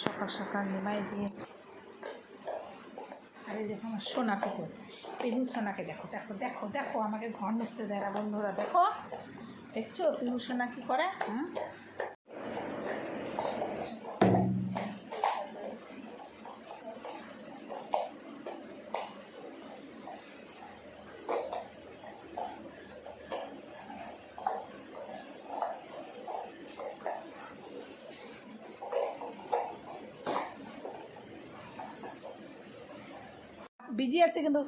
সকাল সকাল নিমাই দিয়ে। আরে দেখো আমার সোনা পিহু, পিহু সোনাকে দেখো দেখো দেখো দেখো, আমাকে ঘর মুছতে দেয় না বন্ধুরা। দেখো দেখছো পিহু সোনা কী করে। বিজি আছে কিন্তু,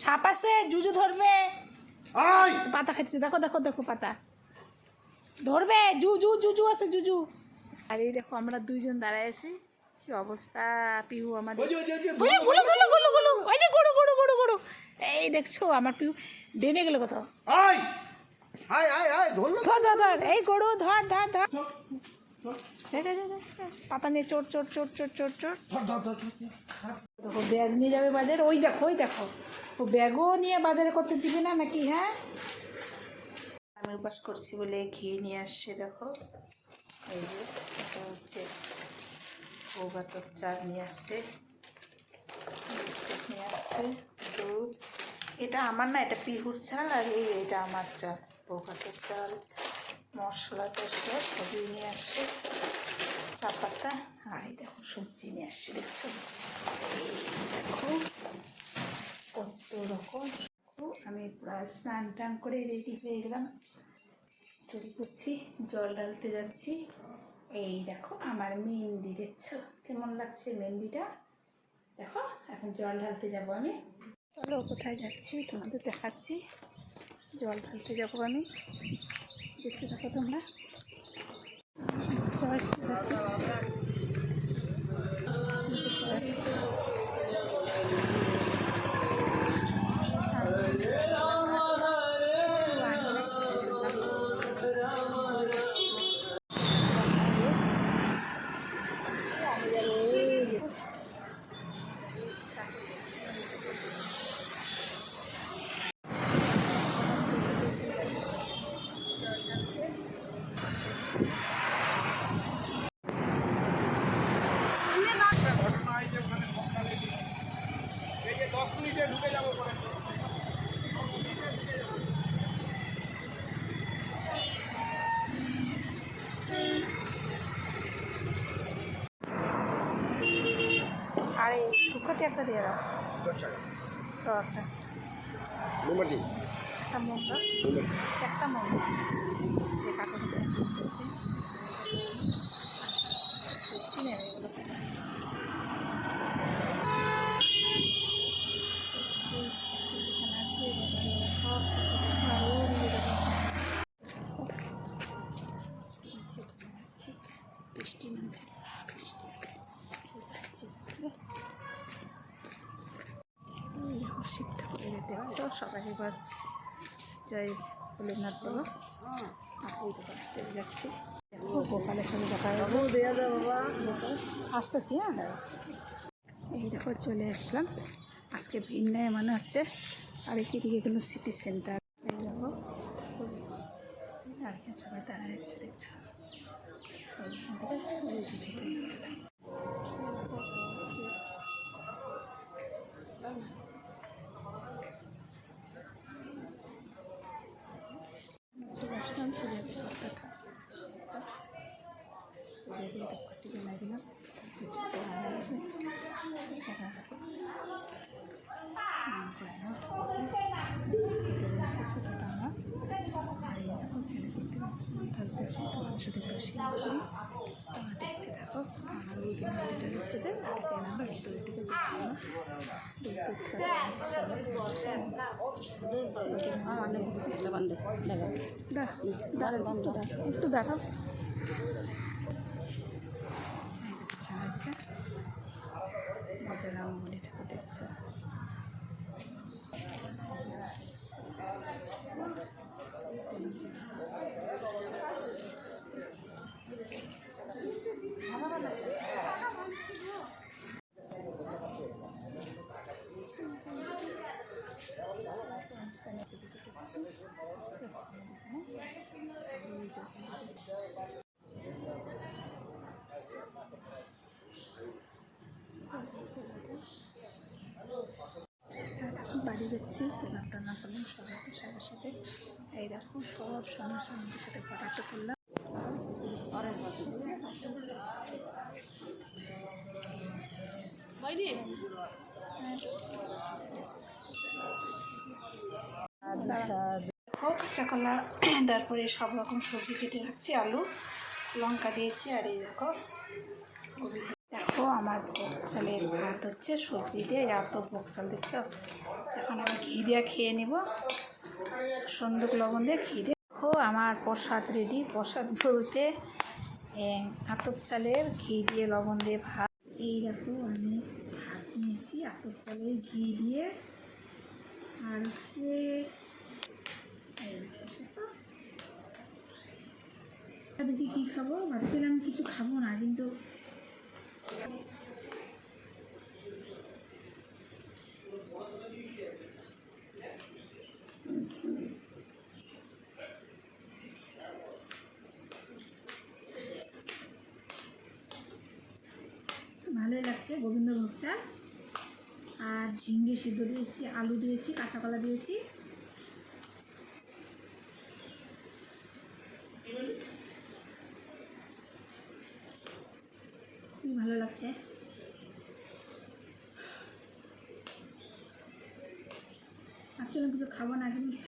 সাপ আছে, জুজু ধরবে। পাতা খাচ্ছে, দেখো দেখো দেখো পাতা ধরবে, জুজু জুজু আছে জুজু। আর এই দেখো আমরা দুইজন দাঁড়ায় আছি, কি অবস্থা। পিহু আমাদের এই দেখছো আমার পিহু ডেনে গেল কোথাও। ধর এই গরু ধর ধর ধর, পাতা নিয়ে চোর চোর চোর চোর চোর চোর। দেখো ব্যাগ নিয়ে যাবে বাজারে, ওই দেখো ওই দেখো, ও ব্যাগও নিয়ে বাজারে করতে দিবে না নাকি। হ্যাঁ আমি উপাস করছি বলে ঘি নিয়ে আসছে দেখো। এই যে এটা হচ্ছে বৌভাতের চাল নিয়ে আসছে, বিস্কুট নিয়ে আসছে, দুধ। এটা আমার না, এটা পিহুর চাল, আর এটা আমার চাল, বৌভাতের চাল। মশলা টসলা সবই নিয়ে আসছে, চা পাতা। আর এই দেখো সবজি নিয়ে আসছে, দেখছো দেখো কত রকম। আমি স্নান টান করে রেডি হয়ে গেলাম, তৈরি করছি, জল ঢালতে যাচ্ছি। এই দেখো আমার মেহেন্দি, দেখছো কেমন লাগছে মেহেন্দিটা। দেখো এখন জল ঢালতে যাব আমি। চলো কোথায় যাচ্ছি তোমাদের দেখাচ্ছি। জল ঢালতে যাবো আমি, দেখতে থাকো তোমরা। জল আরে দুঃখটি একটা দিয়ে দাও, একটা মোমবাতি, একটা মোমবাতি, একটা মোমবাতি যে কাকুকে করতেছে। বৃষ্টি নেমে গেল। যেখানে আছে সব কিছু বৃষ্টি নামছে, বৃষ্টি যাচ্ছি। শিব ঠাকুরের যেতে হয় সবাই। এবার যাই ভোলেনাথ বাবা, ওই দোকানে যাচ্ছি। দেখো গোপালের সাথে দেখা আসতেছি। হ্যাঁ এই দেখো চলে আসলাম, আজকে ভিন্ন মনে হচ্ছে। আর কি দিকে গেল সিটি সেন্টার। এই দেখো আর সবাই দাঁড়ায় এসে দেখছো। দেখতে থাকো, আর ওই যে মন্দিরটা হচ্ছে একটু দেখো। আচ্ছা বজরংবলী ঠাকুর দেখছো। দিচ্ছি, রান্না না করলাম সবাইকে সাথে সাথে। এই দেখো সব সঙ্গে সাথে ফটাফট করলাম। দেখো কাঁচা কলা, তারপরে সব রকম সবজি কেটে রাখছি, আলু লঙ্কা দিয়েছি। আর এই দেখো দেখো আমার ভোগ চালের ভাত হচ্ছে সবজি দিয়ে, এত ভোগ চাল দিচ্ছ। এখন আমি ঘি দিয়ে খেয়ে নিব, সন্দুক লবণ দিয়ে ঘি দিয়ে। দেখো আমার প্রসাদ রেডি। প্রসাদ বলতে আতপ চালের ঘি দিয়ে লবণ দিয়ে ভাত। এই দেখো আমি ভাত নিয়েছি আতপ চালের ঘি দিয়ে, আর হচ্ছে দেখি কী খাবো, ভাবছিলাম কিছু খাবো না, কিন্তু ভালোই লাগছে। গোবিন্দভোগ চাল আর ঝিঙ্গে সিদ্ধ দিয়েছি, আলু দিয়েছি, কাঁচা কলা দিয়েছি। খুবই ভালো লাগছে। ভাবছিলাম কিছু খাবো না, কিন্তু